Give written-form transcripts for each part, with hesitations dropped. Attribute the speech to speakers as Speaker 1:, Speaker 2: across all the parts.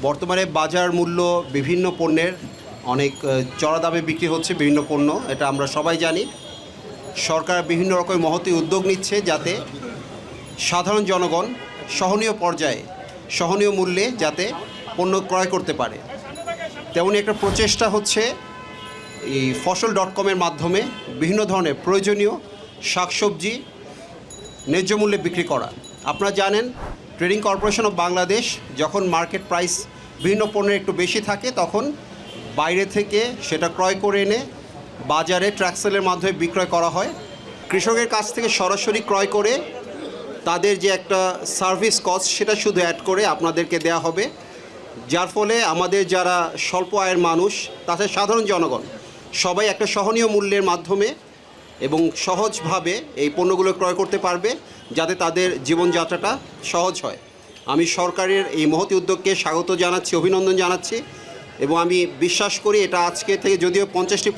Speaker 1: বর্তমানে বাজার মূল্য বিভিন্ন পণ্যের অনেক চড়া দামে বিক্রি হচ্ছে বিভিন্ন পণ্য, এটা আমরা সবাই জানি। সরকার বিভিন্ন রকম মহতী উদ্যোগ নিচ্ছে যাতে সাধারণ জনগণ সহনীয় পর্যায়ে সহনীয় মূল্যে যাতে পণ্য ক্রয় করতে পারে। তেমনি একটা প্রচেষ্টা হচ্ছে এই ফসল.com-এর মাধ্যমে বিভিন্ন ধরনের প্রয়োজনীয় শাকসবজি ন্যায্য মূল্যে বিক্রি করা। আপনারা জানেন ট্রেডিং কর্পোরেশন অফ বাংলাদেশ যখন মার্কেট প্রাইস বিভিন্ন পণ্যের একটু বেশি থাকে তখন বাইরে থেকে সেটা ক্রয় করে এনে বাজারে ট্রাক সেলের মাধ্যমে বিক্রয় করা হয়। কৃষকের কাছ থেকে সরাসরি ক্রয় করে তাদের যে একটা সার্ভিস কস্ট সেটা শুধু অ্যাড করে আপনাদেরকে দেয়া হবে, যার ফলে আমাদের যারা স্বল্প আয়ের মানুষ তাছাড়া সাধারণ জনগণ সবাই একটা সহনীয় মূল্যের মাধ্যমে এবং সহজভাবে এই পণ্যগুলো ক্রয় করতে পারবে যাতে তাদের জীবনযাত্রাটা সহজ হয়। আমি সরকারের এই মহতী উদ্যোগকে স্বাগত জানাচ্ছি, অভিনন্দন জানাচ্ছি এবং আমি বিশ্বাস করি এটা আজকে থেকে যদিও 50টি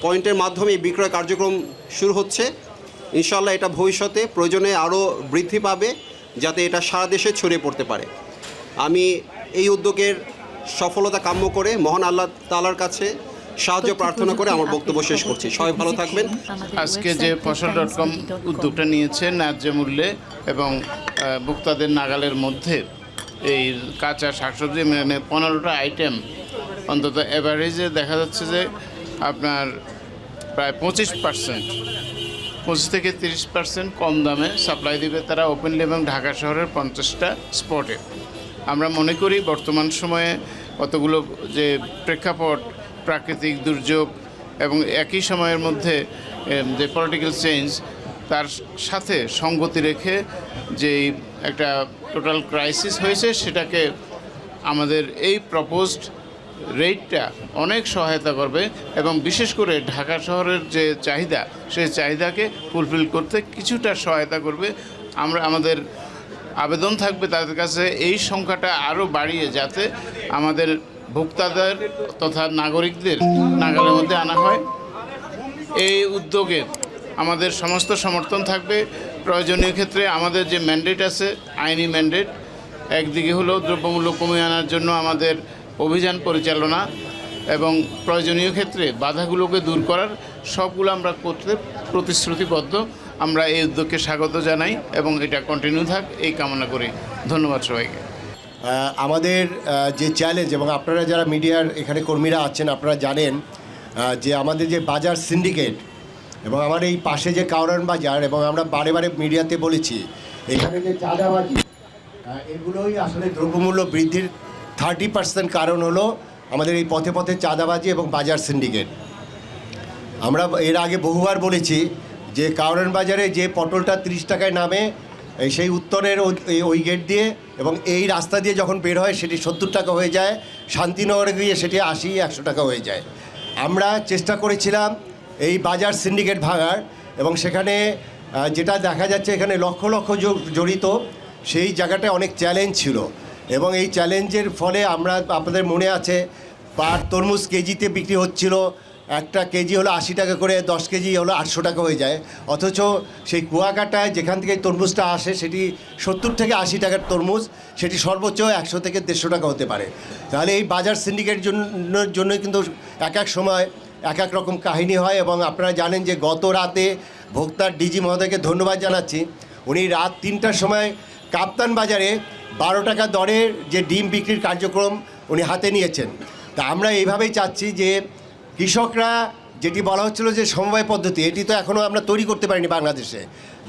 Speaker 1: পয়েন্টের মাধ্যমে এই বিক্রয় কার্যক্রম শুরু হচ্ছে, ইনশাআল্লাহ এটা ভবিষ্যতে প্রয়োজনে আরও বৃদ্ধি পাবে যাতে এটা সারা দেশে ছড়িয়ে পড়তে পারে। আমি এই উদ্যোগের সফলতা কাম্য করে মহান আল্লাহ তাআলার কাছে সাহায্য প্রার্থনা করে আমার বক্তব্য শেষ করছি। সবাই ভালো থাকবেন।
Speaker 2: আজকে যে ফসল.com উদ্যোগটা নিয়েছে ন্যায্য মূল্যে এবং ভোক্তাদের নাগালের মধ্যে এই কাঁচা শাকসবজি মানে 15টা আইটেম অন্তত অ্যাভারেজে দেখা যাচ্ছে যে আপনার প্রায় 25 থেকে 30% কম দামে সাপ্লাই দিবে তারা ওপেনলি এবং ঢাকা শহরের 50টা স্পটে। আমরা মনে করি বর্তমান সময়ে কতগুলো যে প্রেক্ষাপট, প্রাকৃতিক দুর্যোগ এবং একই সময়ের মধ্যে যে পলিটিক্যাল চেঞ্জ তার সাথে সঙ্গতি রেখে যেই একটা টোটাল ক্রাইসিস হয়েছে সেটাকে আমাদের এই প্রপোজড রেটটা অনেক সহায়তা করবে এবং বিশেষ করে ঢাকা শহরের যে চাহিদা সেই চাহিদাকে ফুলফিল করতে কিছুটা সহায়তা করবে। আমাদের আবেদন থাকবে তাদের কাছে এই সংখ্যাটা আরও বাড়িয়ে যাতে আমাদের ভোক্তাদের তথা নাগরিকদের নাগালের মধ্যে আনা হয়। এই উদ্যোগে আমাদের সমস্ত সমর্থন থাকবে। প্রয়োজনীয় ক্ষেত্রে আমাদের যে ম্যান্ডেট আছে, আইনি ম্যান্ডেট, একদিকে হলো দ্রব্যমূল্য কমিয়ে আনার জন্য আমাদের অভিযান পরিচালনা এবং প্রয়োজনীয় ক্ষেত্রে বাধাগুলোকে দূর করার সবগুলো আমরা করতে প্রতিশ্রুতিবদ্ধ। আমরা এই উদ্যোগকে স্বাগত জানাই এবং এটা কন্টিনিউ থাক এই কামনা করি। ধন্যবাদ সবাইকে।
Speaker 3: আমাদের যে চ্যালেঞ্জ এবং আপনারা যারা মিডিয়ার এখানে কর্মীরা আছেন আপনারা জানেন যে আমাদের যে বাজার সিন্ডিকেট এবং আমার এই পাশে যে কাউরান বাজার এবং আমরা বারে বারে মিডিয়াতে বলেছি এখানে যে চাঁদাবাজি এগুলোই আসলে দ্রব্যমূল্য বৃদ্ধির 30% কারণ হলো আমাদের এই পথে পথে চাঁদাবাজি এবং বাজার সিন্ডিকেট। আমরা এর আগে বহুবার বলেছি যে কাউরান বাজারে যে পটলটা 30 টাকায় নামে সেই উত্তরের ওই গেট দিয়ে এবং এই রাস্তা দিয়ে যখন বের হয় সেটি 70 টাকা হয়ে যায়, শান্তিনগরে গিয়ে সেটি 80-100 টাকা হয়ে যায়। আমরা চেষ্টা করেছিলাম এই বাজার সিন্ডিকেট ভাঙার এবং সেখানে যেটা দেখা যাচ্ছে এখানে লক্ষ লক্ষ জড়িত, সেই জায়গাটায় অনেক চ্যালেঞ্জ ছিল এবং এই চ্যালেঞ্জের ফলে আমরা আপনাদের মনে আছে পার তরমুজ কেজিতে বিক্রি হচ্ছিল, একটা কেজি হলো 80 টাকা করে, 10 কেজি হলো 800 টাকা হয়ে যায়। অথচ সেই কুয়াকাটায় যেখান থেকে তরমুজটা আসে সেটি 70 থেকে 80 টাকার তরমুজ, সেটি সর্বোচ্চ 100 থেকে 150 টাকা হতে পারে। তাহলে এই বাজার সিন্ডিকেট জন্য কিন্তু এক এক সময় এক এক রকম কাহিনী হয় এবং আপনারা জানেন যে গত রাতে ভোক্তার ডিজি মহোদয়কে ধন্যবাদ জানাচ্ছি, উনি রাত 3টার সময় কাপ্তান বাজারে 12 টাকা দরের যে ডিম বিক্রির কার্যক্রম উনি হাতে নিয়েছেন। তা আমরা এইভাবেই চাচ্ছি যে কৃষকরা যেটি বলা হচ্ছিল যে সমবায় পদ্ধতি, এটি তো এখনও আমরা তৈরি করতে পারিনি বাংলাদেশে।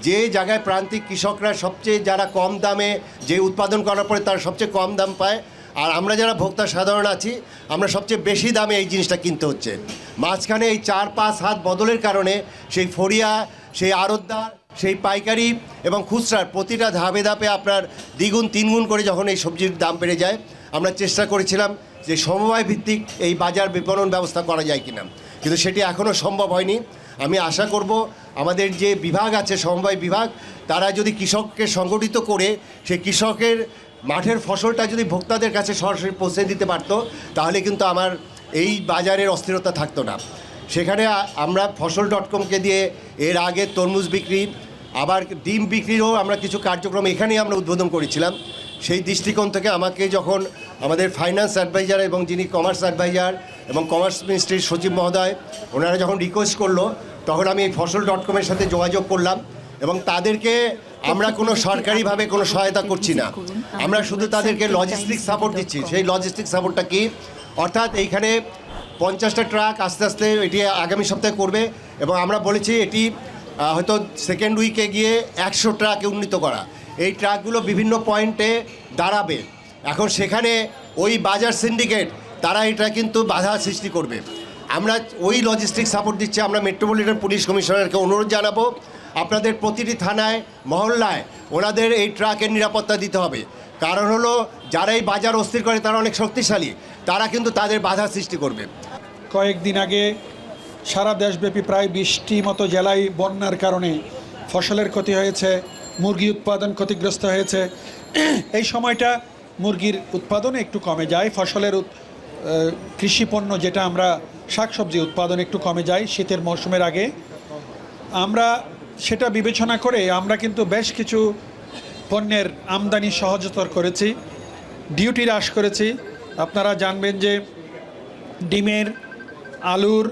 Speaker 3: যে জায়গায় প্রান্তিক কৃষকরা সবচেয়ে যারা কম দামে যে উৎপাদন করার পরে তারা সবচেয়ে কম দাম পায়, আর আমরা যারা ভোক্তা সাধারণ আছি আমরা সবচেয়ে বেশি দামে এই জিনিসটা কিনতে হচ্ছে। মাঝখানে এই 4-5 হাত বদলের কারণে সেই ফড়িয়া, সেই আড়তদার, সেই পাইকারি এবং খুচরার প্রতিটা ধাপে ধাপে আপনার দ্বিগুণ 3 গুণ করে যখন এই সবজির দাম বেড়ে যায়, আমরা চেষ্টা করেছিলাম যে সমবায় ভিত্তিক এই বাজার বিপণন ব্যবস্থা করা যায় কিনা, কিন্তু সেটি এখনও সম্ভব হয়নি। আমি আশা করব আমাদের যে বিভাগ আছে সমবায় বিভাগ, তারা যদি কৃষককে সংগঠিত করে সেই কৃষকের মাঠের ফসলটা যদি ভোক্তাদের কাছে সরাসরি পৌঁছে দিতে পারতো তাহলে কিন্তু আমার এই বাজারের অস্থিরতা থাকতো না। সেখানে আমরা ফসল.comকে দিয়ে এর আগে তরমুজ বিক্রি, আবার ডিম বিক্রিরও আমরা কিছু কার্যক্রম এখানেই আমরা উদ্বোধন করেছিলাম। সেই দৃষ্টিকোণ থেকে আমাকে যখন আমাদের ফাইন্যান্স অ্যাডভাইজার এবং যিনি কমার্স অ্যাডভাইজার এবং কমার্স মিনিস্ট্রির সচিব মহোদয় ওনারা যখন রিকোয়েস্ট করলো, তখন আমি এই ফসল.com-এর সাথে যোগাযোগ করলাম এবং তাদেরকে আমরা কোনো সরকারিভাবে কোনো সহায়তা করছি না, আমরা শুধু তাদেরকে লজিস্টিক সাপোর্ট দিচ্ছি। সেই লজিস্টিক সাপোর্টটা কি, অর্থাৎ এইখানে 50টা ট্রাক আস্তে আস্তে এটি আগামী সপ্তাহে করবে এবং আমরা বলেছি এটি হয়তো সেকেন্ড উইকে গিয়ে 100 ট্রাকে উন্নীত করা। এই ট্রাকগুলো বিভিন্ন পয়েন্টে দাঁড়াবে। এখন সেখানে ওই বাজার সিন্ডিকেট তারা এটা কিন্তু বাধা সৃষ্টি করবে। আমরা ওই লজিস্টিক সাপোর্ট দিচ্ছি। আমরা মেট্রোপলিটন পুলিশ কমিশনারকে অনুরোধ জানাবো, আপনাদের প্রতিটি থানায় মহল্লায় ওনাদের এই ট্রাকের নিরাপত্তা দিতে হবে। কারণ হলো যারা এই বাজার অস্থির করে তারা অনেক শক্তিশালী, তারা কিন্তু তাদের বাধা সৃষ্টি করবে।
Speaker 4: কয়েকদিন আগে সারা দেশব্যাপী প্রায় 20টি মতো জেলায় বন্যার কারণে ফসলের ক্ষতি হয়েছে, মুরগি উৎপাদন ক্ষতিগ্রস্ত হয়েছে। এই সময়টা মুরগির উৎপাদন একটু কমে যায়, ফসলের কৃষি পণ্য যেটা আমরা শাকসবজি উৎপাদন একটু কমে যায় শীতের মৌসুমের আগে। আমরা সেটা বিবেচনা করে আমরা কিন্তু বেশ কিছু পণ্যের আমদানি সহজতর করেছি, ডিউটি হ্রাস করেছি। আপনারা জানবেন যে ডিমের, আলুর,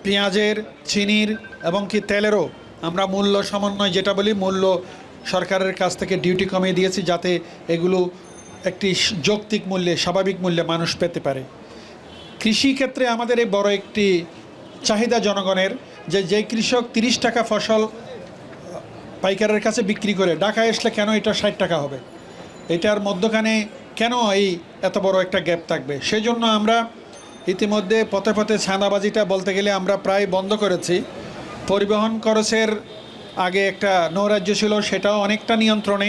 Speaker 4: পেঁয়াজের, চিনির এবং কি তেলেরও আমরা মূল্য সমন্বয় যেটা বলি, মূল্য সরকারের কাছ থেকে ডিউটি কমিয়ে দিয়েছি যাতে এগুলো একটি যৌক্তিক মূল্যে, স্বাভাবিক মূল্যে মানুষ পেতে পারে। কৃষি ক্ষেত্রে আমাদের এই বড় একটি চাহিদা জনগণের, যে কৃষক 30 টাকা ফসল পাইকারের কাছে বিক্রি করে ঢাকায় আসলে কেন এটা 60 টাকা হবে, এটার মধ্যখানে কেন এই এত বড় একটা গ্যাপ থাকবে। সেই জন্য আমরা ইতিমধ্যে পথে পথে ছাঁদাবাজিটা বলতে গেলে আমরা প্রায় বন্ধ করেছি। পরিবহন খরচের আগে একটা নৈরাজ্য ছিল, সেটাও অনেকটা নিয়ন্ত্রণে,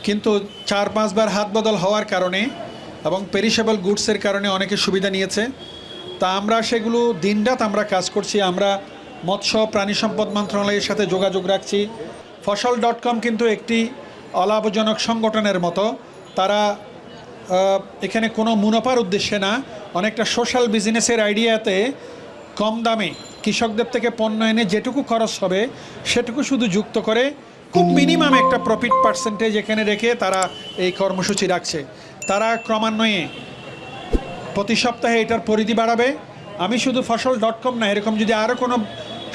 Speaker 4: কিন্তু 4-5 বার হাত বদল হওয়ার কারণে এবং পেরিশেবল গুডসের কারণে অনেকে সুবিধা নিয়েছে। তা আমরা সেগুলো দিনরাত আমরা কাজ করছি। আমরা মৎস্য প্রাণী সম্পদ মন্ত্রণালয়ের সাথে যোগাযোগ রাখছি। ফসল.com কিন্তু একটি অলাভজনক সংগঠনের মতো, তারা এখানে কোনো মুনাফার উদ্দেশ্যে না, অনেকটা সোশ্যাল বিজনেসের আইডিয়াতে কম দামে কৃষকদের থেকে পণ্য এনে যেটুকু খরচ হবে সেটুকু শুধু যুক্ত করে খুব মিনিমাম একটা প্রফিট পার্সেন্টেজ এখানে রেখে তারা এই কর্মসূচি রাখছে। তারা ক্রমান্বয়ে প্রতি সপ্তাহে এটার পরিধি বাড়াবে। আমি শুধু ফসল.com না, এরকম যদি আরও কোনো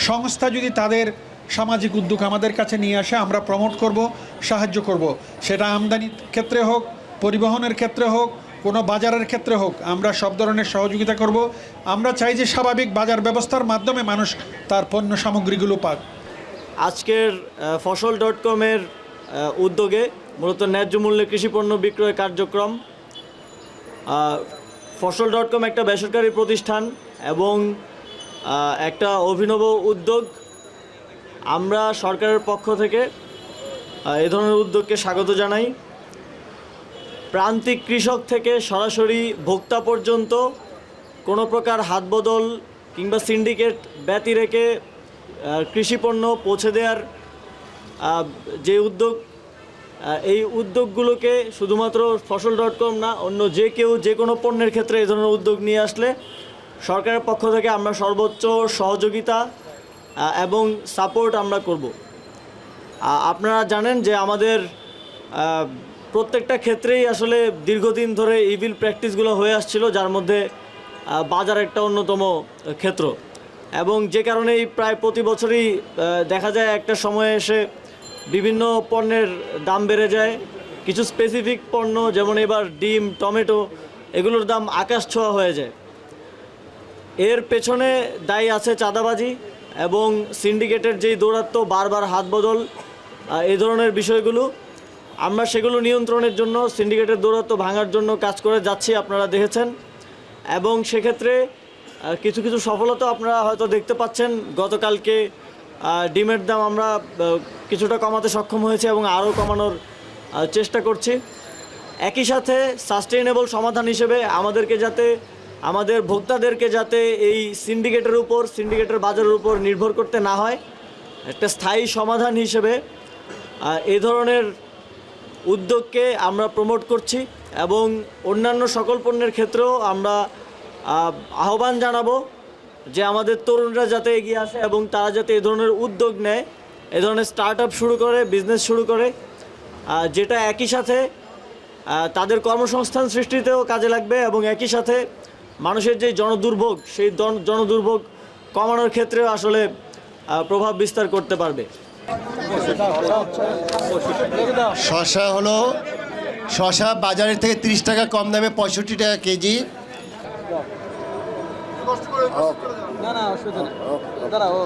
Speaker 4: সংস্থা যদি তাদের সামাজিক উদ্যোগ আমাদের কাছে নিয়ে আসে আমরা প্রমোট করব, সাহায্য করব। সেটা আমদানির ক্ষেত্রে হোক, পরিবহনের ক্ষেত্রে হোক, কোনো বাজারের ক্ষেত্রে হোক, আমরা সব ধরনের সহযোগিতা করব। আমরা চাই যে স্বাভাবিক বাজার ব্যবস্থার মাধ্যমে মানুষ তার পণ্য সামগ্রীগুলো পাক।
Speaker 5: আজকের ফসল.com-এর উদ্যোগে মূলত ন্যায্য মূল্যে কৃষিপণ্য বিক্রয় কার্যক্রম। ফসল.com একটা বেসরকারি প্রতিষ্ঠান এবং একটা অভিনব উদ্যোগ। আমরা সরকারের পক্ষ থেকে এ ধরনের উদ্যোগকে স্বাগত জানাই। প্রান্তিক কৃষক থেকে সরাসরি ভোক্তা পর্যন্ত কোনো প্রকার হাত বদল কিংবা সিন্ডিকেট ব্যতি রেখে কৃষিপণ্য পৌঁছে দেওয়ার যে উদ্যোগ, এই উদ্যোগগুলোকে শুধুমাত্র ফসল.com না, অন্য যে কেউ যে কোনো পণ্যের ক্ষেত্রে এই ধরনের উদ্যোগ নিয়ে আসলে সরকারের পক্ষ থেকে আমরা সর্বোচ্চ সহযোগিতা এবং সাপোর্ট আমরা করব। আপনারা জানেন যে আমাদের প্রত্যেকটা ক্ষেত্রেই আসলে দীর্ঘদিন ধরে ইভিল প্র্যাকটিসগুলো হয়ে আসছিল, যার মধ্যে বাজার একটা অন্যতম ক্ষেত্র, এবং যে কারণেই প্রায় প্রতি বছরই দেখা যায় একটা সময়ে এসে বিভিন্ন পণ্যের দাম বেড়ে যায়। কিছু স্পেসিফিক পণ্য যেমন এবার ডিম, টমেটো, এগুলোর দাম আকাশ ছোঁয়া হয়ে যায়। এর পেছনে দায়ী আছে চাঁদাবাজি এবং সিন্ডিকেটের যেই দৌরাত্ম্য, বারবার হাত বদল, এই ধরনের বিষয়গুলো। আমরা সেগুলো নিয়ন্ত্রণের জন্য, সিন্ডিকেটের দৌরাত্ম্য ভাঙার জন্য কাজ করে যাচ্ছি, আপনারা দেখেছেন। এবং সেক্ষেত্রে কিছু কিছু সফলতা আপনারা হয়তো দেখতে পাচ্ছেন। গতকালকে ডিমের দাম আমরা কিছুটা কমাতে সক্ষম হয়েছে এবং আরও কমানোর চেষ্টা করছি। একই সাথে সাস্টেইনেবল সমাধান হিসেবে আমাদের ভোক্তাদেরকে যাতে এই সিন্ডিকেটের বাজারের উপর নির্ভর করতে না হয়, একটা স্থায়ী সমাধান হিসেবে এই ধরনের উদ্যোগকে আমরা প্রমোট করছি। এবং অন্যান্য সকল পণ্যের ক্ষেত্রেও আমরা আহ্বান জানাবো যে আমাদের তরুণরা যাতে এগিয়ে আসে এবং তারা যাতে এই ধরনের উদ্যোগ নেয়, এই ধরনের স্টার্ট আপ শুরু করে, বিজনেস শুরু করে, যেটা একই সাথে তাদের কর্মসংস্থান সৃষ্টিতেও কাজে লাগবে এবং একই সাথে মানুষের যে জনদুর্ভোগ সেই জনদুর্ভোগ কমানোর ক্ষেত্রেও আসলে প্রভাব বিস্তার করতে পারবে।
Speaker 3: শশা বাজারের থেকে 30 টাকা কম দামে 65 টাকা কেজি।
Speaker 6: না অসুবিধা নেই, দাঁড়াও।